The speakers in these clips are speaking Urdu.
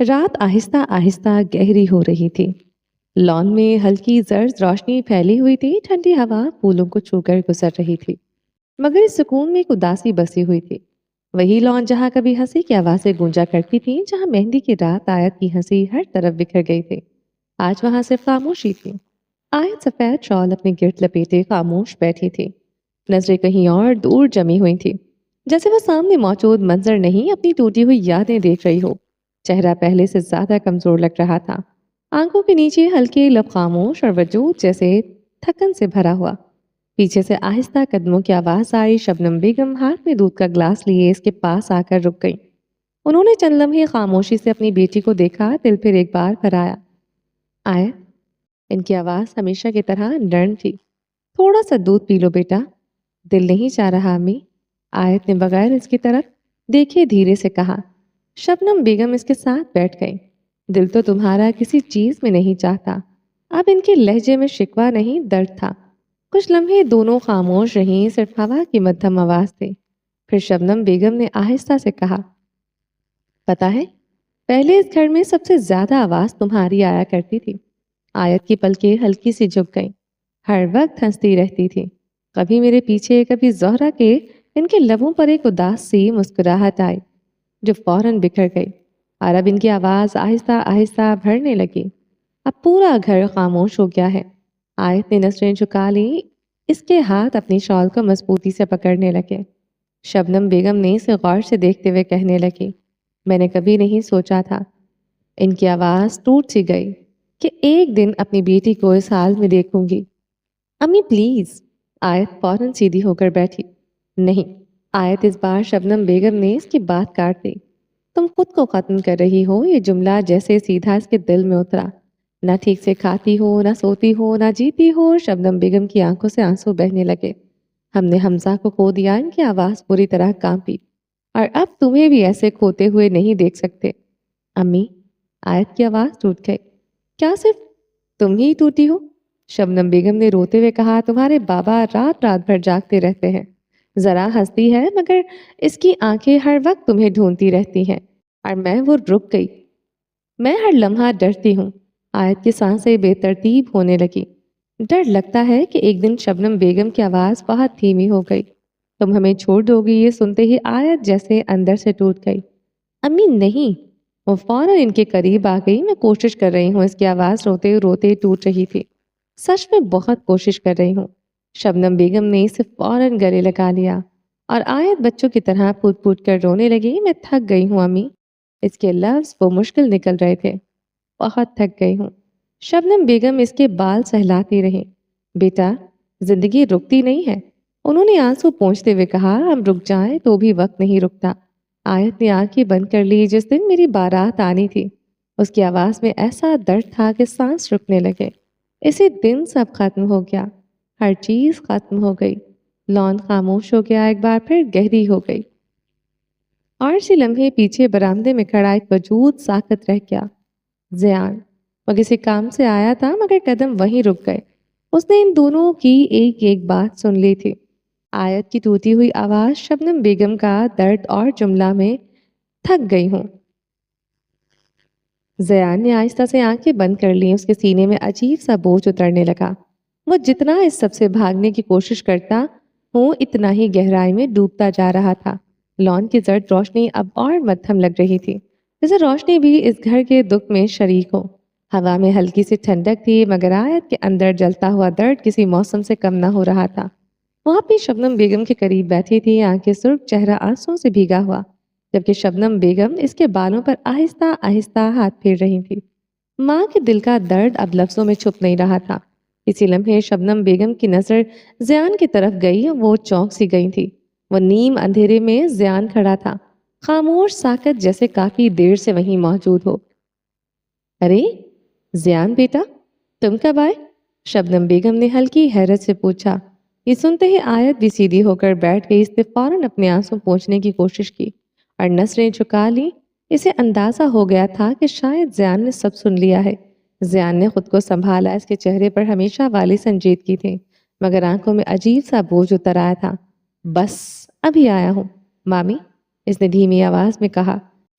رات آہستہ آہستہ گہری ہو رہی تھی۔ لان میں ہلکی زرد روشنی پھیلی ہوئی تھی، ٹھنڈی ہوا پھولوں کو چھو کر گزر رہی تھی، مگر اس سکون میں ایک اداسی بسی ہوئی تھی۔ وہی لان جہاں کبھی ہنسی کی آوازیں گونجا کرتی تھی، جہاں مہندی کی رات آیت کی ہنسی ہر طرف بکھر گئی تھی، آج وہاں صرف خاموشی تھی۔ آیت سفید شال اپنے گرد لپیٹے خاموش بیٹھی تھی، نظریں کہیں اور دور جمی ہوئی تھی، جیسے وہ سامنے موجود منظر نہیں اپنی ٹوٹی ہوئی یادیں دیکھ رہی ہو۔ چہرہ پہلے سے زیادہ کمزور لگ رہا تھا، آنکھوں کے نیچے ہلکے لب خاموش اور وجود جیسے تھکن سے بھرا ہوا۔ پیچھے سے آہستہ قدموں کی آواز آئی۔ شبنم بیگم ہاتھ میں دودھ کا گلاس لیے اس کے پاس آ کر رک گئی۔ انہوں نے چند لمحے خاموشی سے اپنی بیٹی کو دیکھا، دل پھر ایک بار بھر آیا۔ آئے، ان کی آواز ہمیشہ کی طرح نرم تھی۔ تھوڑا سا دودھ پی لو بیٹا۔ دل نہیں چاہ رہا امی؟ آیت نے بغیر اس کی طرف دیکھے دھیرے سے کہا۔ شبنم بیگم اس کے ساتھ بیٹھ گئی۔ دل تو تمہارا کسی چیز میں نہیں چاہتا۔ اب ان کے لہجے میں شکوہ نہیں، درد تھا۔ کچھ لمحے دونوں خاموش رہیں، صرف ہوا کی مدھم آواز تھی۔ پھر شبنم بیگم نے آہستہ سے کہا، پتا ہے، پہلے اس گھر میں سب سے زیادہ آواز تمہاری آیا کرتی تھی۔ آیت کی پلکیں ہلکی سی جھک گئیں۔ ہر وقت ہنستی رہتی تھی، کبھی میرے پیچھے کبھی زہرا کے۔ ان کے لبوں پر ایک اداس سی مسکراہٹ آئی جو فوراً بکھر گئی، اور اب ان کی آواز آہستہ آہستہ بھرنے لگی۔ اب پورا گھر خاموش ہو گیا ہے۔ آیت نے نظریں جھکا لی، اس کے ہاتھ اپنی شال کو مضبوطی سے پکڑنے لگے۔ شبنم بیگم نے اسے غور سے دیکھتے ہوئے کہنے لگی، میں نے کبھی نہیں سوچا تھا۔ ان کی آواز ٹوٹ سی گئی کہ ایک دن اپنی بیٹی کو اس حال میں دیکھوں گی۔ امی پلیز۔ آیت فوراً سیدھی ہو کر بیٹھی۔ نہیں، آیت اس بار شبنم بیگم نے اس کی بات کاٹ دی۔ تم خود کو ختم کر رہی ہو۔ یہ جملہ جیسے سیدھا اس کے دل میں اترا۔ نہ ٹھیک سے کھاتی ہو، نہ سوتی ہو، نہ جیتی ہو۔ شبنم بیگم کی آنکھوں سے آنسو بہنے لگے۔ ہم نے حمزہ کو کھو دیا۔ ان کی آواز پوری طرح کانپی، اور اب تمہیں بھی ایسے کھوتے ہوئے نہیں دیکھ سکتے۔ امی، آیت کی آواز ٹوٹ گئی۔ کیا صرف تم ہی ٹوٹی ہو؟ شبنم بیگم نے روتے ہوئے کہا، تمہارے بابا رات رات بھر جاگتے رہتے ہیں۔ ذرا ہنستی ہے، مگر اس کی آنکھیں ہر وقت تمہیں ڈھونڈتی رہتی ہیں، اور میں وہ رک گئی۔ میں ہر لمحہ ڈرتی ہوں۔ آیت کی سانسیں بے ترتیب ہونے لگی۔ ڈر لگتا ہے کہ ایک دن شبنم بیگم کی آواز بہت دھیمی ہو گئی۔ تم ہمیں چھوڑ دو گی۔ یہ سنتے ہی آیت جیسے اندر سے ٹوٹ گئی۔ امی نہیں۔ وہ فوراً ان کے قریب آ گئی۔ میں کوشش کر رہی ہوں۔ اس کی آواز روتے روتے ٹوٹ رہی تھی۔ سچ میں بہت کوشش کر رہی ہوں۔ شبنم بیگم نے اسے فوراً گلے لگا لیا، اور آیت بچوں کی طرح پھوٹ پھوٹ کر رونے لگی۔ میں تھک گئی ہوں امی۔ اس کے لفظ وہ مشکل نکل رہے تھے۔ بہت تھک گئی ہوں۔ شبنم بیگم اس کے بال سہلاتی رہی۔ بیٹا، زندگی رکتی نہیں ہے۔ انہوں نے آنسو پونچھتے ہوئے کہا، ہم رک جائیں تو بھی وقت نہیں رکتا۔ آیت نے آنکھیں بند کر لی۔ جس دن میری بارات آنی تھی، اس کی آواز میں ایسا درد تھا کہ سانس رکنے لگے۔ اسی دن سب ختم ہو گیا، ہر چیز ختم ہو گئی۔ لان خاموش ہو گیا، ایک بار پھر گہری ہو گئی، اور اسی لمحے پیچھے برآمدے میں کھڑا ایک وجود ساکت رہ گیا۔ زیان، وہ کسی کام سے آیا تھا، مگر قدم وہیں رک گئے۔ اس نے ان دونوں کی ایک ایک بات سن لی تھی۔ آیت کی ٹوٹی ہوئی آواز، شبنم بیگم کا درد، اور جملہ میں تھک گئی ہوں۔ زیان نے آہستہ سے آنکھیں بند کر لیں۔ اس کے سینے میں عجیب سا بوجھ اترنے لگا۔ وہ جتنا اس سب سے بھاگنے کی کوشش کرتا ہوں، اتنا ہی گہرائی میں ڈوبتا جا رہا تھا۔ لان کی زرد روشنی اب اور مدھم لگ رہی تھی، جیسے روشنی بھی اس گھر کے دکھ میں شریک ہو۔ ہوا میں ہلکی سی ٹھنڈک تھی، مگر آیت کے اندر جلتا ہوا درد کسی موسم سے کم نہ ہو رہا تھا۔ وہ اپنی شبنم بیگم کے قریب بیٹھی تھی، آنکھیں سرخ، چہرہ آنسوؤں سے بھیگا ہوا، جبکہ شبنم بیگم اس کے بالوں پر آہستہ آہستہ ہاتھ پھیر رہی تھی۔ ماں کے دل کا درد اب لفظوں میں چھپ نہیں رہا تھا۔ اسی لمحے شبنم بیگم کی نظر زیان کی طرف گئی۔ وہ چونک سی گئی تھی۔ وہ نیم اندھیرے میں زیان کھڑا تھا، خاموش، ساکت، جیسے کافی دیر سے وہیں موجود ہو۔ ارے زیان بیٹا، تم کب آئے؟ شبنم بیگم نے ہلکی حیرت سے پوچھا۔ یہ سنتے ہی آیت بھی سیدھی ہو کر بیٹھ گئی۔ اس نے فوراً اپنے آنسو پونچھنے کی کوشش کی اور نظریں جھکا لی۔ اسے اندازہ ہو گیا تھا کہ شاید زیان نے سب سن لیا ہے۔ زیان نے خود کو سنبھالا۔ اس کے چہرے پر ہمیشہ والی سنجیدگی تھی، مگر آنکھوں میں عجیب سا بوجھ اتر آیا تھا۔ بس ابھی آیا ہوں مامی، اس نے دھیمی آواز میں کہا۔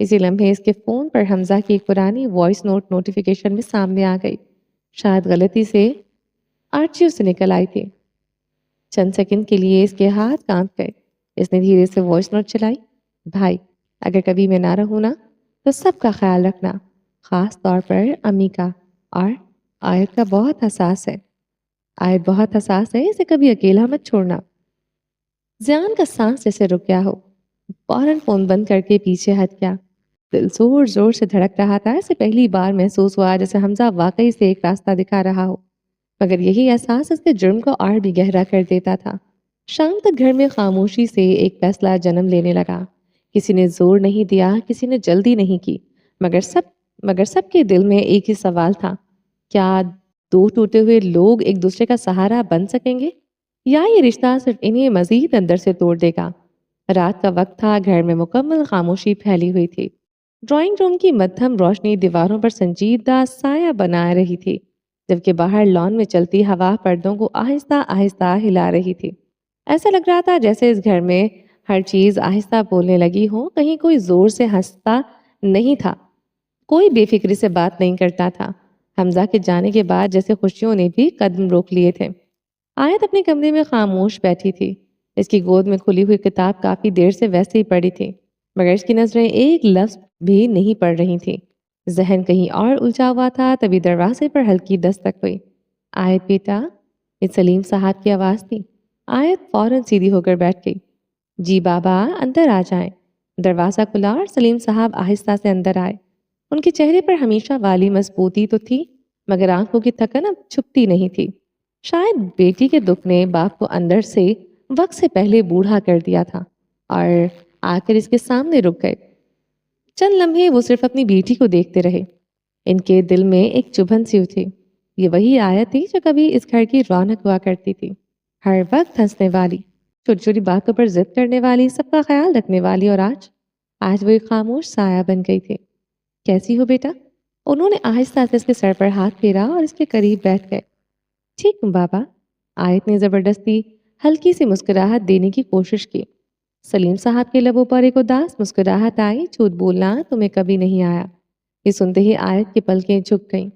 اسی لمحے اس کے فون پر حمزہ کی ایک پرانی وائس نوٹ نوٹیفیکیشن میں سامنے آ گئی۔ شاید غلطی سے آرچیو سے نکل آئی تھی۔ چند سیکنڈ کے لیے اس کے ہاتھ کانپ گئے۔ اس نے دھیرے سے وائس نوٹ چلائی۔ بھائی، اگر کبھی میں نہ رہوں نا تو سب کا خیال رکھنا، خاص طور پر امی کا، اور آیت کا بہت حساس ہے۔ آیت بہت حساس ہے، اسے کبھی اکیلا مت چھوڑنا۔ زیان کا سانس جیسے رک گیا ہو، فوراً فون بند کر کے پیچھے ہٹ گیا۔ دل زور زور سے دھڑک رہا تھا۔ اسے پہلی بار محسوس ہوا جیسے حمزہ واقعی سے ایک راستہ دکھا رہا ہو، مگر یہی احساس اس کے جرم کو اور بھی گہرا کر دیتا تھا۔ شام تک گھر میں خاموشی سے ایک فیصلہ جنم لینے لگا۔ کسی نے زور نہیں دیا، کسی نے جلدی نہیں کی، مگر سب کے دل میں ایک ہی سوال تھا: کیا دو ٹوٹے ہوئے لوگ ایک دوسرے کا سہارا بن سکیں گے، یا یہ رشتہ صرف انہیں مزید اندر سے توڑ دے گا؟ رات کا وقت تھا، گھر میں مکمل خاموشی پھیلی ہوئی تھی۔ ڈرائنگ روم کی مدھم روشنی دیواروں پر سنجیدہ سایہ بنا رہی تھی، جبکہ باہر لان میں چلتی ہوا پردوں کو آہستہ آہستہ ہلا رہی تھی۔ ایسا لگ رہا تھا جیسے اس گھر میں ہر چیز آہستہ بولنے لگی ہو، کہیں کوئی زور سے ہنستا نہیں تھا، کوئی بے فکری سے بات نہیں کرتا تھا۔ حمزہ کے جانے کے بعد جیسے خوشیوں نے بھی قدم روک لیے تھے۔ آیت اپنے کمرے میں خاموش بیٹھی تھی۔ اس کی گود میں کھلی ہوئی کتاب کافی دیر سے ویسے ہی پڑی تھی، مگر اس کی نظریں ایک لفظ بھی نہیں پڑھ رہی تھی۔ ذہن کہیں اور الجھا ہوا تھا۔ تبھی دروازے پر ہلکی دستک ہوئی۔ آیت بیٹا، یہ سلیم صاحب کی آواز تھی۔ آیت فوراً سیدھی ہو کر بیٹھ گئی۔ جی بابا، اندر آ جائیں۔ دروازہ کھلا اور سلیم صاحب آہستہ سے اندر آئے۔ ان کے چہرے پر ہمیشہ والی مضبوطی تو تھی، مگر آنکھوں کی تھکن اب چھپتی نہیں تھی۔ شاید بیٹی کے دکھ نے باپ کو اندر سے وقت سے پہلے بوڑھا کر دیا تھا، اور آ کر اس کے سامنے رک گئے۔ چند لمحے وہ صرف اپنی بیٹی کو دیکھتے رہے۔ ان کے دل میں ایک چبھن سی تھی۔ یہ وہی آیت تھی جو کبھی اس گھر کی رونق ہوا کرتی تھی، ہر وقت ہنسنے والی، چھوٹی چھوٹی باتوں پر ضد کرنے والی، سب کا خیال رکھنے والی، اور آج وہ ایک خاموش سایہ بن گئی تھی۔ کیسی ہو بیٹا؟ انہوں نے آہستہ سے اس کے سر پر ہاتھ پھیرا اور اس کے قریب بیٹھ گئے۔ ٹھیک ہوں بابا، آیت نے زبردستی ہلکی سی مسکراہٹ دینے کی کوشش کی۔ سلیم صاحب کے لبوں پر ایک اداس مسکراہٹ آئی۔ جھوٹ بولنا تمہیں کبھی نہیں آیا۔ یہ سنتے ہی آیت کی پلکیں جھک گئیں۔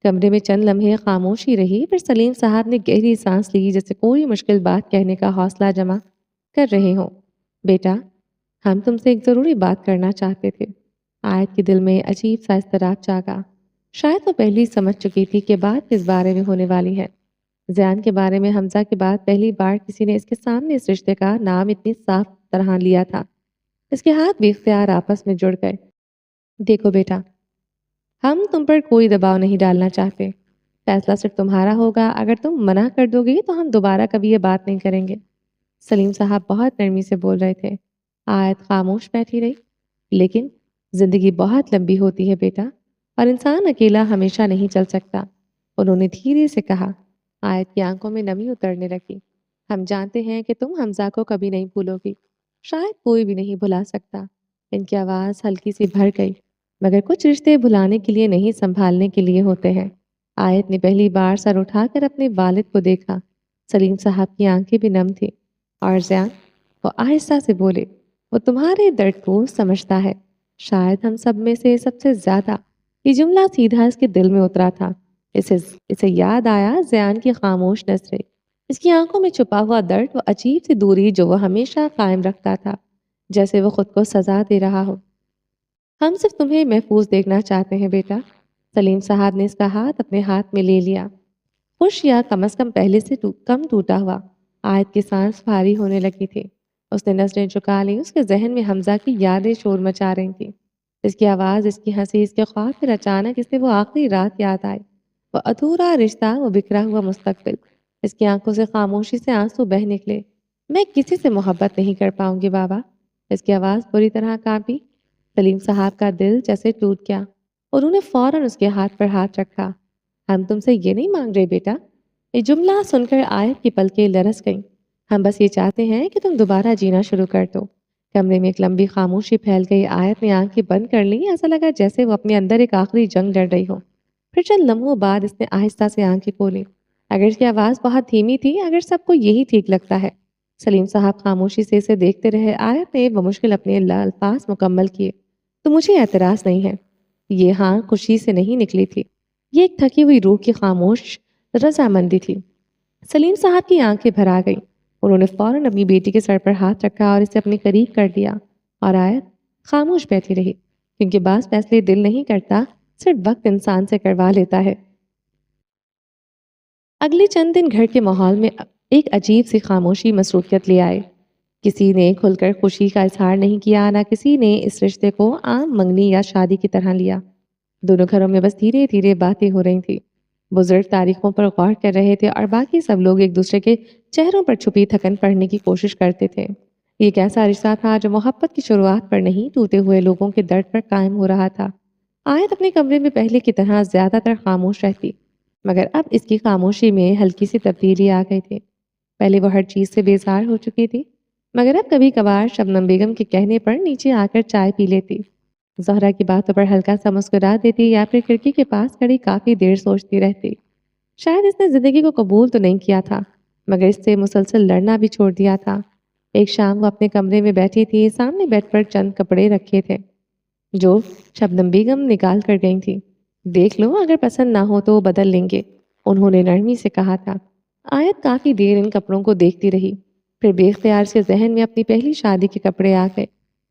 کمرے میں چند لمحے خاموشی رہی، پھر سلیم صاحب نے گہری سانس لی، جیسے کوئی مشکل بات کہنے کا حوصلہ جمع کر رہے ہوں۔ بیٹا، ہم تم سے ایک ضروری بات کرنا چاہتے تھے۔ آیت کے دل میں عجیب سا اضطراب جاگا۔ شاید وہ پہلی سمجھ چکی تھی کہ بات کس بارے میں ہونے والی ہے۔ زیان کے بارے میں حمزہ کے بعد پہلی بار کسی نے اس کے سامنے اس رشتے کا نام اتنی صاف طرح لیا تھا۔ اس کے ہاتھ بھی اختیار آپس میں جڑ گئے۔ دیکھو بیٹا، ہم تم پر کوئی دباؤ نہیں ڈالنا چاہتے۔ فیصلہ صرف تمہارا ہوگا۔ اگر تم منع کر دو گی تو ہم دوبارہ کبھی یہ بات نہیں کریں گے۔ سلیم صاحب بہت نرمی سے بول رہے تھے۔ آیت خاموش بیٹھی رہی۔ لیکن زندگی بہت لمبی ہوتی ہے بیٹا، اور انسان اکیلا ہمیشہ نہیں چل سکتا، انہوں نے دھیرے سے کہا۔ آیت کی آنکھوں میں نمی اترنے لگی۔ ہم جانتے ہیں کہ تم حمزہ کو کبھی نہیں بھولو گی، شاید کوئی بھی نہیں بھلا سکتا۔ ان کی آواز ہلکی سی بھر گئی۔ مگر کچھ رشتے بھلانے کے لیے نہیں، سنبھالنے کے لیے ہوتے ہیں۔ آیت نے پہلی بار سر اٹھا کر اپنے والد کو دیکھا۔ سلیم صاحب کی آنکھیں بھی نم تھی۔ اور زیان، وہ آہستہ سے بولے، وہ تمہارے درد کو سمجھتا ہے، شاید ہم سب میں سے سب سے زیادہ۔ یہ جملہ سیدھا اس کے دل میں اترا تھا۔ اسے یاد آیا زیان کی خاموش نظریں، اس کی آنکھوں میں چھپا ہوا درد، وہ عجیب سی دوری جو وہ ہمیشہ قائم رکھتا تھا، جیسے وہ خود کو سزا دے رہا ہو۔ ہم صرف تمہیں محفوظ دیکھنا چاہتے ہیں بیٹا۔ سلیم صاحب نے اس کا ہاتھ اپنے ہاتھ میں لے لیا، خوش یا کم از کم پہلے سے کم ٹوٹا ہوا۔ آیت کی سانس بھاری ہونے لگی تھی۔ اس نے نظریں جھکا لی۔ اس کے ذہن میں حمزہ کی یادیں شور مچا رہی تھیں، اس کی آواز، اس کی ہنسی، اس کے خواب۔ پھر اچانک اسے وہ آخری رات یاد آئی، وہ ادھورا رشتہ، وہ بکھرا ہوا مستقبل۔ اس کی آنکھوں سے خاموشی سے آنسو بہہ نکلے۔ میں کسی سے محبت نہیں کر پاؤں گی بابا۔ اس کی آواز بری طرح کانپی۔ سلیم صاحب کا دل جیسے ٹوٹ گیا۔ انہوں نے فوراً اس کے ہاتھ پر ہاتھ رکھا۔ ہم تم سے یہ نہیں مانگ رہے بیٹا۔ یہ جملہ سن کر آیت کی پلکیں لرز گئیں۔ ہم بس یہ چاہتے ہیں کہ تم دوبارہ جینا شروع کر دو۔ کمرے میں ایک لمبی خاموشی پھیل گئی۔ آیت نے آنکھیں بند کر لی۔ ایسا لگا جیسے وہ اپنے اندر ایک آخری جنگ لڑ رہی ہو۔ پھر چند لمحوں بعد اس نے آہستہ سے آنکھیں کھولی۔ اگر اس کی آواز بہت دھیمی تھی، اگر سب کو یہی ٹھیک لگتا ہے۔ سلیم صاحب خاموشی سے اسے دیکھتے رہے۔ آیت نے بمشکل اپنے الفاظ مکمل کیے۔ تو مجھے اعتراض نہیں ہے۔ یہ ہاں خوشی سے نہیں نکلی تھی، یہ ایک تھکی ہوئی روح کی خاموش رضامندی تھی۔ سلیم صاحب کی آنکھیں بھر آ گئیں۔ انہوں نے فوراً اپنی بیٹی کے سر پر ہاتھ رکھا اور اسے اپنے قریب کر لیا، اور آیت خاموش بیٹھی رہی، کیونکہ بعض فیصلے دل نہیں کرتا، صرف وقت انسان سے کروا لیتا ہے۔ اگلے چند دن گھر کے ماحول میں ایک عجیب سی خاموشی مصروفیت لے آئے۔ کسی نے کھل کر خوشی کا اظہار نہیں کیا، نہ کسی نے اس رشتے کو عام منگنی یا شادی کی طرح لیا۔ دونوں گھروں میں بس دھیرے دھیرے باتیں ہو رہی تھی۔ بزرگ تاریخوں پر غور کر رہے تھے اور باقی سب لوگ ایک دوسرے کے چہروں پر چھپی تھکن پڑھنے کی کوشش کرتے تھے۔ یہ ایک ایسا رشتہ تھا جو محبت کی شروعات پر نہیں، ٹوٹے ہوئے لوگوں کے درد پر قائم ہو رہا تھا۔ آیت اپنے کمرے میں پہلے کی طرح زیادہ تر خاموش رہتی، مگر اب اس کی خاموشی میں ہلکی سی تبدیلی آ گئی تھی۔ پہلے وہ ہر چیز سے بیزار ہو چکی تھی، مگر اب کبھی کبھار شبنم بیگم کے کہنے پر نیچے آ کر چائے پی لیتی، زہرا کی باتوں پر ہلکا سا مسکرا دیتی، یا پھر کھڑکی کے پاس کھڑی کافی دیر سوچتی رہتی۔ شاید اس نے زندگی کو قبول تو نہیں کیا تھا، مگر اس سے مسلسل لڑنا بھی چھوڑ دیا تھا۔ ایک شام وہ اپنے کمرے میں بیٹھی تھی، سامنے بیڈ پر چند کپڑے رکھے تھے جو شبنم بیگم نکال کر گئی تھی۔ دیکھ لو، اگر پسند نہ ہو تو بدل لیں گے، انہوں نے نرمی سے کہا تھا۔ آیت کافی دیر ان کپڑوں کو دیکھتی رہی، پھر بے اختیار سے ذہن میں اپنی پہلی شادی کے کپڑے آ گئے۔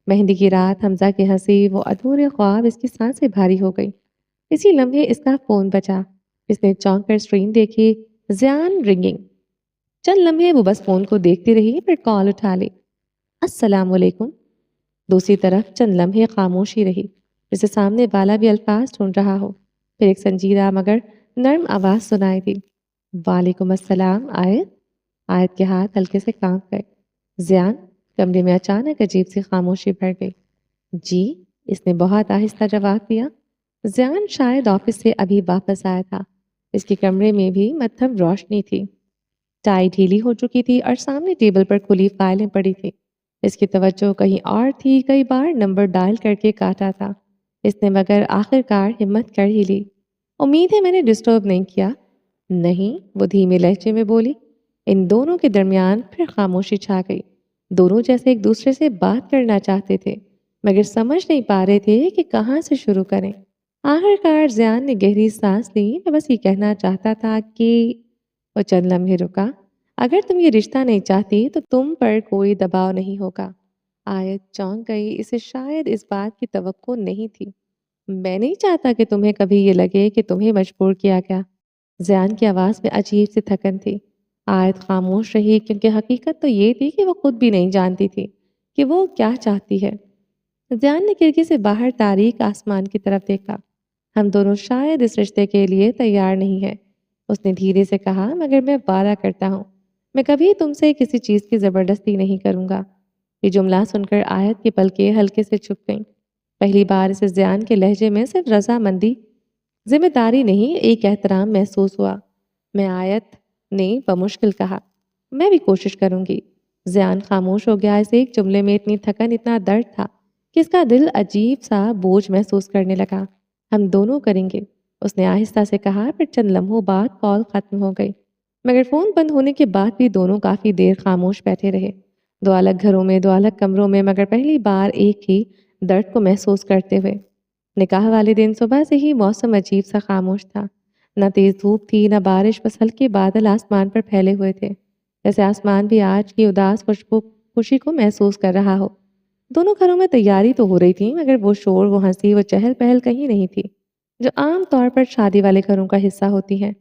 مہندی کی رات، حمزہ کی ہنسی، وہ ادھورے خواب، اس کی سانسیں بھاری ہو گئی۔ اسی لمحے اس کا فون بجا۔ اس نے چونک کر اسکرین دیکھی، زیان رنگنگ۔ چند لمحے وہ بس فون کو دیکھتی رہی، پھر کال اٹھا لی۔ السلام علیکم۔ دوسری طرف چند لمحے خاموشی رہی، جسے سامنے والا بھی الفاظ ڈھونڈ رہا ہو۔ پھر ایک سنجیدہ مگر نرم آواز سنائی دی۔ وعلیکم السلام آیت۔ آیت کے ہاتھ ہلکے سے کانپ گئے۔ زیان؟ کمرے میں اچانک عجیب سی خاموشی بھر گئی۔ جی؟ اس نے بہت آہستہ جواب دیا۔ زیان شاید آفس سے ابھی واپس آیا تھا۔ اس کے کمرے میں بھی مدھم روشنی تھی، ٹائی ڈھیلی ہو چکی تھی اور سامنے ٹیبل پر کھلی فائلیں پڑی تھی۔ اس کی توجہ کہیں اور تھی، کئی بار نمبر ڈائل کر کے کاٹا تھا اس نے، مگر آخر کار ہمت کر ہی لی۔ امید ہے میں نے ڈسٹرب نہیں کیا؟ نہیں، وہ دھیمے لہجے میں بولی۔ ان دونوں کے درمیان پھر خاموشی چھا گئی۔ دونوں جیسے ایک دوسرے سے بات کرنا چاہتے تھے، مگر سمجھ نہیں پا رہے تھے کہ کہاں سے شروع کریں۔ آخر کار زیان نے گہری سانس لی۔ میں بس یہ کہنا چاہتا تھا کہ… وہ چند لمحے رکا۔ اگر تم یہ رشتہ نہیں چاہتی تو تم پر کوئی دباؤ نہیں ہوگا۔ آیت چونک گئی، اسے شاید اس بات کی توقع نہیں تھی۔ میں نہیں چاہتا کہ تمہیں کبھی یہ لگے کہ تمہیں مجبور کیا گیا۔ زیان کی آواز میں عجیب سی تھکن تھی۔ آیت خاموش رہی، کیونکہ حقیقت تو یہ تھی کہ وہ خود بھی نہیں جانتی تھی کہ وہ کیا چاہتی ہے۔ زیان نے کھڑکی سے باہر تاریک آسمان کی طرف دیکھا۔ ہم دونوں شاید اس رشتے کے لیے تیار نہیں ہیں، اس نے دھیرے سے کہا، مگر میں وعدہ کرتا ہوں میں کبھی تم سے کسی چیز کی زبردستی نہیں کروں گا۔ یہ جملہ سن کر آیت کی پلکیں ہلکے سے چھپ گئیں۔ پہلی بار اسے زیان کے لہجے میں صرف رضامندی، ذمہ داری نہیں، ایک احترام محسوس ہوا۔ میں آیت نے بمشکل کہا، میں بھی کوشش کروں گی۔ زیان خاموش ہو گیا۔ اسے ایک جملے میں اتنی تھکن، اتنا درد تھا کہ اس کا دل عجیب سا بوجھ محسوس کرنے لگا۔ ہم دونوں کریں گے، اس نے آہستہ سے کہا۔ پھر چند لمحوں بعد کال ختم ہو گئی، مگر فون بند ہونے کے بعد بھی دونوں کافی دیر خاموش بیٹھے رہے۔ دو الگ گھروں میں، دو الگ کمروں میں، مگر پہلی بار ایک ہی درد کو محسوس کرتے ہوئے۔ نکاح والے دن صبح سے ہی موسم عجیب سا خاموش تھا۔ نہ تیز دھوپ تھی، نہ بارش، بس ہلکے بادل آسمان پر پھیلے ہوئے تھے، جیسے آسمان بھی آج کی اداس خوشی کو محسوس کر رہا ہو۔ دونوں گھروں میں تیاری تو ہو رہی تھی، مگر وہ شور، وہ ہنسی، وہ چہل پہل کہیں نہیں تھی جو عام طور پر شادی والے گھروں کا حصہ ہوتی ہے۔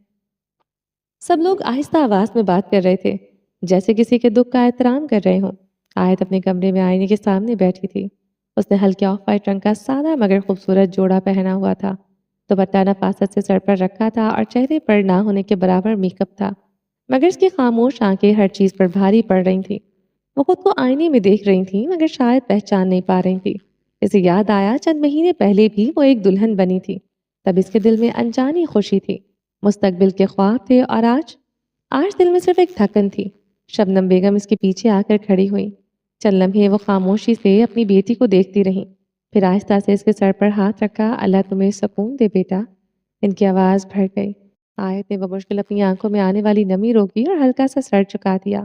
سب لوگ آہستہ آواز میں بات کر رہے تھے، جیسے کسی کے دکھ کا احترام کر رہے ہوں۔ آیت اپنے کمرے میں آئینے کے سامنے بیٹھی تھی۔ اس نے ہلکے آف وائٹ رنگ کا سادہ مگر خوبصورت جوڑا پہنا ہوا تھا۔ دوپٹہ نفاست سے سر پر رکھا تھا اور چہرے پر نہ ہونے کے برابر میک اپ تھا، مگر اس کی خاموش آنکھیں ہر چیز پر بھاری پڑ رہی تھیں۔ وہ خود کو آئینے میں دیکھ رہی تھی، مگر شاید پہچان نہیں پا رہی تھی۔ اسے یاد آیا چند مہینے پہلے بھی وہ ایک دلہن بنی تھی، تب اس کے دل میں انجانی خوشی تھی، مستقبل کے خواب تھے، اور آج دل میں صرف ایک تھکن تھی۔ شبنم بیگم اس کے پیچھے آ کر کھڑی ہوئی۔ چند لمحے وہ خاموشی سے اپنی بیٹی کو دیکھتی رہی، پھر آہستہ سے اس کے سر پر ہاتھ رکھا۔ اللہ تمہیں سکون دے بیٹا۔ ان کی آواز بھر گئی۔ آیت نے بمشکل اپنی آنکھوں میں آنے والی نمی روکی اور ہلکا سا سر چکا دیا۔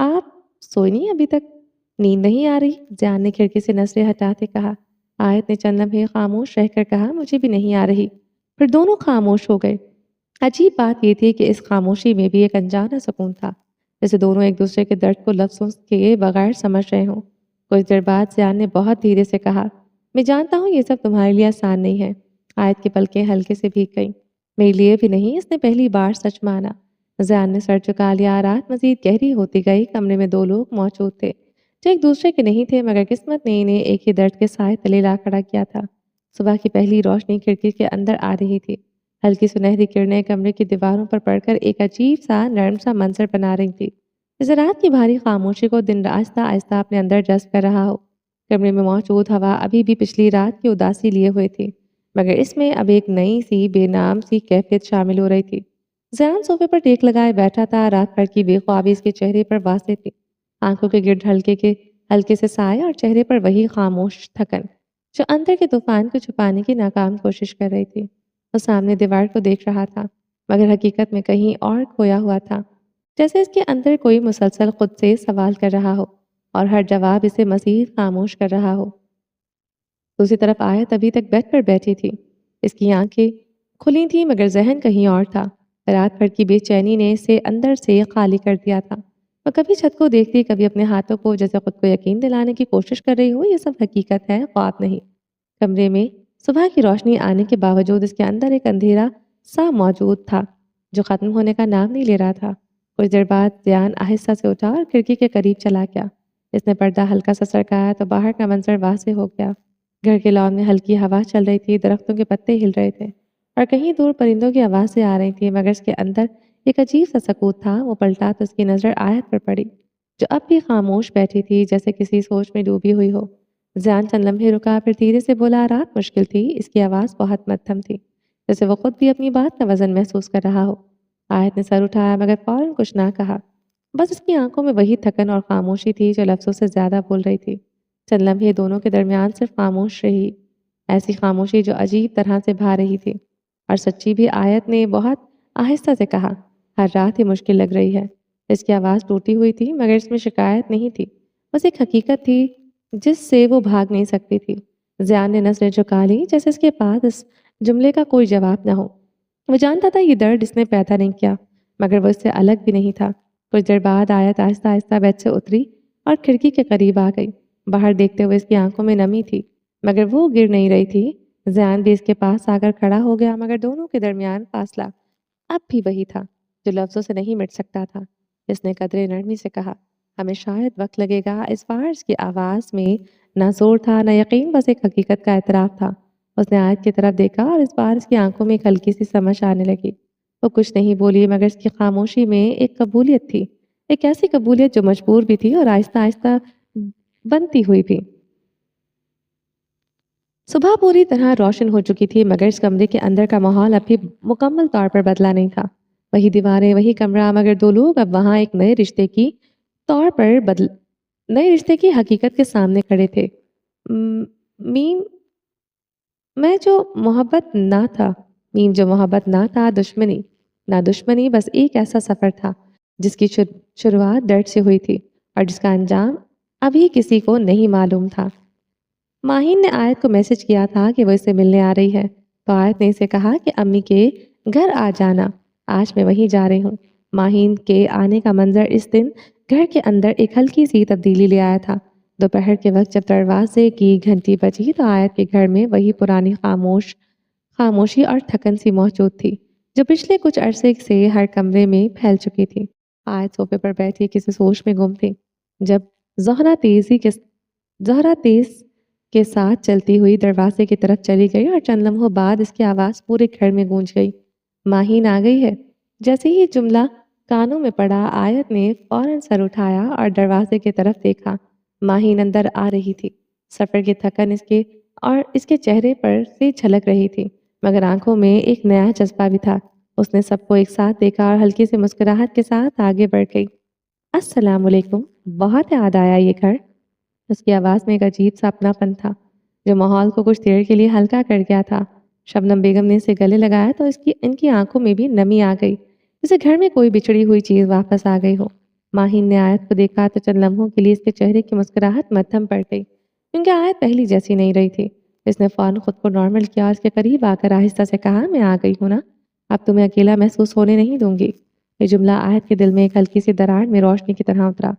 آپ سوئی نہیں ابھی تک؟ نیند نہیں آ رہی؟ زیان نے کھڑکی سے نظریں ہٹاتے کہا۔ آیت نے چند لمحے خاموش رہ کر کہا، مجھے بھی نہیں آ رہی۔ پھر دونوں خاموش ہو گئے۔ عجیب بات یہ تھی کہ اس خاموشی میں بھی ایک انجانا سکون تھا، جیسے دونوں ایک دوسرے کے درد کو لفظوں کے بغیر سمجھ رہے ہوں۔ کچھ دیر بعد زیان نے بہت دھیرے سے کہا، میں جانتا ہوں یہ سب تمہارے لیے آسان نہیں ہے۔ آیت کی پلکیں ہلکے سے بھیگ گئیں۔ میرے لیے بھی نہیں، اس نے پہلی بار سچ مانا۔ زیان نے سر جھکا لیا۔ رات مزید گہری ہوتی گئی۔ کمرے میں دو لوگ موجود تھے جو ایک دوسرے کے نہیں تھے، مگر قسمت نے انہیں ایک ہی درد کے سائے تلے لا کھڑا کیا تھا۔ صبح کی پہلی روشنی کھڑکی کے اندر آ رہی تھی۔ ہلکی سنہری کرنیں کمرے کی دیواروں پر پڑ کر ایک عجیب سا نرم سا منظر بنا رہی تھی، جیسے رات کی بھاری خاموشی کو دن آہستہ آہستہ اپنے اندر جذب کر رہا ہو۔ کمرے میں موجود ہوا ابھی بھی پچھلی رات کی اداسی لیے ہوئے تھی، مگر اس میں اب ایک نئی سی بے نام سی کیفیت شامل ہو رہی تھی۔ زیان صوفے پر ٹیک لگائے بیٹھا تھا۔ رات بھر کی بے خوابی اس کے چہرے پر واضح تھی۔ آنکھوں کے گرد ہلکے سے سائے اور چہرے پر وہی خاموش تھکن جو اندر کے طوفان کو چھپانے کی ناکام کوشش کر رہی تھی۔ وہ سامنے دیوار کو دیکھ رہا تھا، مگر حقیقت میں کہیں اور کھویا ہوا تھا، جیسے اس کے اندر کوئی مسلسل خود سے سوال کر رہا ہو اور ہر جواب اسے مزید خاموش کر رہا ہو۔ دوسری طرف آیت ابھی تک بیڈ پر بیٹھی تھی۔ اس کی آنکھیں کھلی تھیں مگر ذہن کہیں اور تھا۔ رات بھر کی بے چینی نے اسے اندر سے خالی کر دیا تھا۔ وہ کبھی چھت کو دیکھتی، کبھی اپنے ہاتھوں کو، جیسے خود کو یقین دلانے کی کوشش کر رہی ہو یہ سب حقیقت ہے، خواب نہیں۔ کمرے میں صبح کی روشنی آنے کے باوجود اس کے اندر ایک اندھیرا سا موجود تھا جو ختم ہونے کا نام نہیں لے رہا تھا۔ کچھ دیر بعد زیان آہستہ سے اٹھا اور کھڑکی کے قریب چلا گیا۔ اس نے پردہ ہلکا سا سرکایا تو باہر کا منظر واضح ہو گیا۔ گھر کے لان میں ہلکی ہوا چل رہی تھی، درختوں کے پتے ہل رہے تھے اور کہیں دور پرندوں کی آوازیں آ رہی تھیں، مگر اس کے اندر ایک عجیب سا سکوت تھا۔ وہ پلٹا تو اس کی نظر آیت پر پڑی جو اب بھی خاموش بیٹھی تھی، جیسے کسی سوچ میں ڈوبی ہوئی ہو۔ زیان چند لمحے رکا، پھر دھیرے سے بولا، رات مشکل تھی۔ اس کی آواز بہت مدھم تھی، جیسے وہ خود بھی اپنی بات کا وزن محسوس کر رہا ہو۔ آیت نے سر اٹھایا مگر فوراً کچھ نہ کہا۔ بس اس کی آنکھوں میں وہی تھکن اور خاموشی تھی جو لفظوں سے زیادہ بول رہی تھی۔ چند لمحے دونوں کے درمیان صرف خاموش رہی، ایسی خاموشی جو عجیب طرح سے بھا رہی تھی اور سچی بھی۔ آیت نے بہت آہستہ سے کہا، ہر رات ہی مشکل لگ رہی ہے۔ اس کی آواز ٹوٹی ہوئی تھی مگر اس میں شکایت نہیں تھی، بس ایک حقیقت تھی جس سے وہ بھاگ نہیں سکتی تھی۔ زیان نے نظریں جھکا لی جیسے اس کے پاس اس جملے کا کوئی جواب نہ ہو۔ وہ جانتا تھا یہ درد اس نے پیدا نہیں کیا، مگر وہ اس سے الگ بھی نہیں تھا۔ کچھ دیر بعد آیت آہستہ آہستہ بیڈ سے اتری اور کھڑکی کے قریب آ گئی۔ باہر دیکھتے ہوئے اس کی آنکھوں میں نمی تھی، مگر وہ گر نہیں رہی تھی۔ زیان بھی اس کے پاس آ کر کھڑا ہو گیا، مگر دونوں کے درمیان فاصلہ اب بھی وہی تھا جو لفظوں سے نہیں مٹ سکتا تھا۔ اس نے قدرے نرمی سے کہا، ہمیں شاید وقت لگے گا۔ اس بار اس کی آواز میں نہ زور تھا نہ یقین، بس ایک حقیقت کا اعتراف تھا۔ اس نے آیت کی طرف دیکھا اور اس بار اس کی آنکھوں میں ایک ہلکی سی سمجھ آنے لگی۔ وہ کچھ نہیں بولی، مگر اس کی خاموشی میں ایک قبولیت تھی، ایک ایسی قبولیت جو مجبور بھی تھی اور آہستہ آہستہ بنتی ہوئی بھی۔ صبح پوری طرح روشن ہو چکی تھی، مگر اس کمرے کے اندر کا ماحول اب بھی مکمل طور پر بدلا نہیں تھا۔ وہی دیواریں، وہی کمرہ، مگر دو لوگ اب وہاں ایک نئے رشتے کی حقیقت کے سامنے کھڑے تھے۔ میم میں جو محبت نہ تھا میم جو محبت نہ تھا، دشمنی، بس ایک ایسا سفر تھا جس کی شروعات درد سے ہوئی تھی اور جس کا انجام ابھی کسی کو نہیں معلوم تھا۔ ماہین نے آیت کو میسج کیا تھا کہ وہ اس سے ملنے آ رہی ہے، تو آیت نے اسے کہا کہ امی کے گھر آ جانا، آج میں وہیں جا رہی ہوں۔ ماہین کے آنے کا منظر اس دن گھر کے اندر ایک ہلکی سی تبدیلی لے آیا تھا۔ دوپہر کے وقت جب دروازے کی گھنٹی بجی تو آیت کے گھر میں وہی پرانی خاموشی اور تھکن سی موجود تھی جو پچھلے کچھ عرصے سے ہر کمرے میں پھیل چکی تھی۔ آیت صوفے پر بیٹھی کسی سوچ میں گم تھی جب زہرا تیز کے ساتھ چلتی ہوئی دروازے کی طرف چلی گئی اور چند لمحوں بعد اس کی آواز پورے گھر میں گونج گئی، ماہین آ گئی ہے۔ جیسے ہی جملہ کانوں میں پڑا، آیت نے فوراً سر اٹھایا اور دروازے کی طرف دیکھا۔ ماہین اندر آ رہی تھی۔ سفر کی تھکن اس کے چہرے پر سے جھلک رہی تھی، مگر آنکھوں میں ایک نیا جذبہ بھی تھا۔ اس نے سب کو ایک ساتھ دیکھا اور ہلکی سی مسکراہٹ کے ساتھ آگے بڑھ گئی۔ السلام علیکم، بہت یاد آیا یہ گھر۔ اس کی آواز میں ایک عجیب سا اپنا پن تھا جو ماحول کو کچھ دیر کے لیے ہلکا کر گیا تھا۔ شبنم بیگم نے اسے گلے لگایا تو ان کی آنکھوں میں بھی نمی آ گئی، جیسے گھر میں کوئی بچھڑی ہوئی چیز واپس آ گئی ہو۔ ماہین نے آیت کو دیکھا تو چند لمحوں کے لیے اس کے چہرے کی مسکراہٹ مدھم پڑ گئی، کیونکہ آیت پہلی جیسی نہیں رہی تھی۔ اس نے فوراً خود کو نارمل کیا اور اس کے قریب آ کر آہستہ سے کہا، میں آ گئی ہوں نا، اب تمہیں اکیلا محسوس ہونے نہیں دوں گی۔ یہ جملہ آیت کے دل میں ایک ہلکی سی دراڑ میں روشنی کی طرح اترا،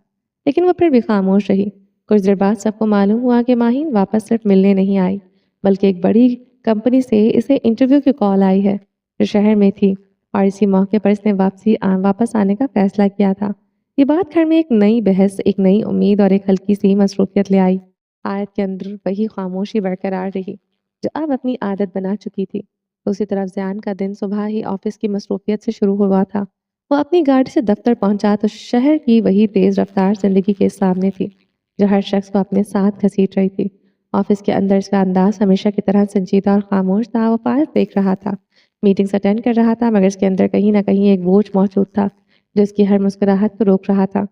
لیکن وہ پھر بھی خاموش رہی۔ کچھ دیر بعد سب کو معلوم ہوا کہ ماہین واپس صرف ملنے نہیں آئی، بلکہ ایک بڑی کمپنی سے اسے انٹرویو کی کال آئی ہے جو شہر میں تھی، اور اسی موقع پر اس نے واپس آنے کا فیصلہ کیا تھا۔ یہ بات گھر میں ایک نئی بحث، ایک نئی امید اور ایک ہلکی سی مصروفیت لے آئی۔ آیت کے اندر وہی خاموشی برقرار رہی جو اب اپنی عادت بنا چکی تھی۔ دوسری طرف زیان کا دن صبح ہی آفس کی مصروفیت سے شروع ہوا تھا۔ وہ اپنی گاڑی سے دفتر پہنچا تو شہر کی وہی تیز رفتار زندگی کے سامنے تھی جو ہر شخص کو اپنے ساتھ گھسیٹ رہی تھی۔ آفس کے اندر اس کا انداز ہمیشہ کی طرح سنجیدہ اور خاموش تھا۔ وہ فائل دیکھ رہا تھا، میٹنگز اٹینڈ کر رہا تھا، مگر اس کے اندر کہیں نہ کہیں ایک بوجھ موجود تھا جو اس کی ہر مسکراہٹ کو روک رہا تھا۔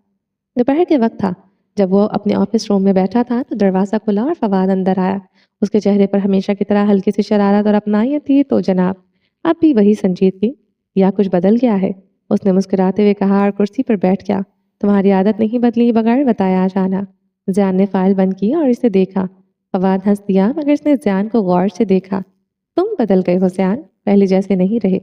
دوپہر کے وقت تھا جب وہ اپنے آفس روم میں بیٹھا تھا تو دروازہ کھلا اور فواد اندر آیا۔ اس کے چہرے پر ہمیشہ کی طرح ہلکی سی شرارت اور اپنائیت تھی۔ تو جناب، اب بھی وہی سنجیدگی یا کچھ بدل گیا ہے؟ اس نے مسکراتے ہوئے کہا اور کرسی پر بیٹھ گیا۔ تمہاری عادت نہیں بدلی بغیر بتایا جانا۔ زیان نے فائل بند کی اور اسے دیکھا۔ فواد ہنس دیا، مگر اس نے زیان کو غور سے دیکھا۔ تم بدل گئے ہو زیان، پہلے جیسے نہیں رہے۔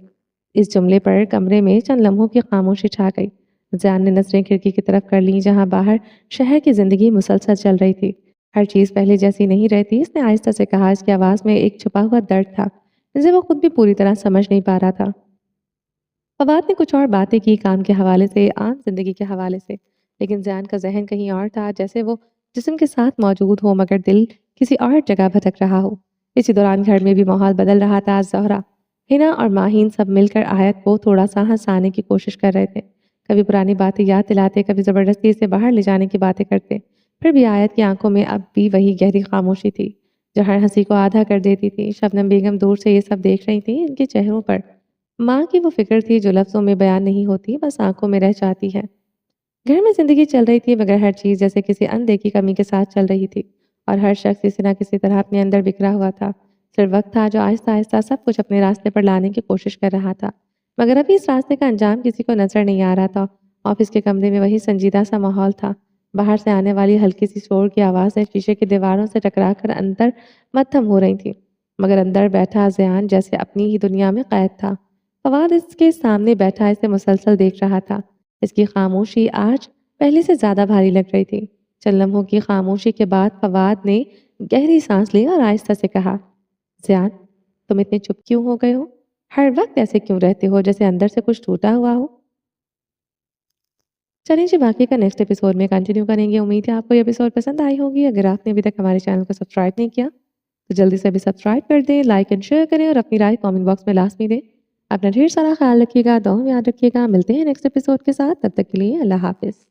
اس جملے پر کمرے میں چند لمحوں کی خاموشی چھا گئی۔ زیان نے نظریں کھڑکی کی طرف کر لیں جہاں باہر شہر کی زندگی مسلسل چل رہی تھی۔ ہر چیز پہلے جیسی نہیں رہتی، اس نے آہستہ سے کہا۔ اس کی آواز میں ایک چھپا ہوا درد تھا جسے وہ خود بھی پوری طرح سمجھ نہیں پا رہا تھا۔ فواد نے کچھ اور باتیں کی، کام کے حوالے سے، عام زندگی کے حوالے سے، لیکن زیان کا ذہن کہیں اور تھا، جیسے وہ جسم کے ساتھ موجود ہو مگر دل کسی اور جگہ بھٹک رہا ہو۔ اسی دوران گھر میں بھی ماحول بدل رہا تھا۔ زہرا، ہنا اور ماہین سب مل کر آیت کو تھوڑا سا ہنسانے کی کوشش کر رہے تھے۔ کبھی پرانی باتیں یاد دلاتے، کبھی زبردستی اسے باہر لے جانے کی باتیں کرتے۔ پھر بھی آیت کی آنکھوں میں اب بھی وہی گہری خاموشی تھی جو ہر ہنسی کو آدھا کر دیتی تھی۔ شبنم بیگم دور سے یہ سب دیکھ رہی تھیں، ان کے چہروں پر ماں کی وہ فکر تھی جو لفظوں میں بیان نہیں ہوتی، بس آنکھوں میں رہ جاتی ہے۔ گھر میں زندگی چل رہی تھی مگر ہر چیز جیسے کسی اندیکھی کمی کے ساتھ چل رہی تھی، اور ہر شخص کسی نہ کسی طرح اپنے اندر بکھرا ہوا تھا۔ صرف وقت تھا جو آہستہ آہستہ سب کچھ اپنے راستے پر لانے کی کوشش کر رہا تھا، مگر ابھی اس راستے کا انجام کسی کو نظر نہیں آ رہا تھا۔ آفس کے کمرے میں وہی سنجیدہ سا ماحول تھا۔ باہر سے آنے والی ہلکی سی شور کی آوازیں شیشے کی دیواروں سے ٹکرا کر اندر مدھم ہو رہی تھیں، مگر اندر بیٹھا زیان جیسے اپنی ہی دنیا میں قید تھا۔ فواد اس کے سامنے بیٹھا اسے مسلسل دیکھ رہا تھا۔ اس کی خاموشی آج پہلے سے زیادہ بھاری لگ رہی تھی۔ چند لمحوں کی خاموشی کے بعد فواد نے گہری سانس لی اور آہستہ سے کہا، زیان، تم اتنے چپ کیوں ہو گئے ہو؟ ہر وقت ایسے کیوں رہتے ہو جیسے اندر سے کچھ ٹوٹا ہوا ہو؟ چلیں جی، باقی کا نیکسٹ ایپیسوڈ میں کنٹینیو کریں گے۔ امید ہے آپ کو یہ ایپیسوڈ پسند آئی ہوگی۔ اگر آپ نے ابھی تک ہمارے چینل کو سبسکرائب نہیں کیا تو جلدی سے ابھی سبسکرائب کر دیں، لائک اینڈ شیئر کریں اور اپنی رائے کامنٹ باکس میں لازمی دیں۔ اپنا ڈھیر سارا خیال رکھیے گا، دعاؤں میں یاد رکھیے گا۔ ملتے ہیں نیکسٹ ایپیسوڈ کے ساتھ، تب تک کے لیے اللہ حافظ۔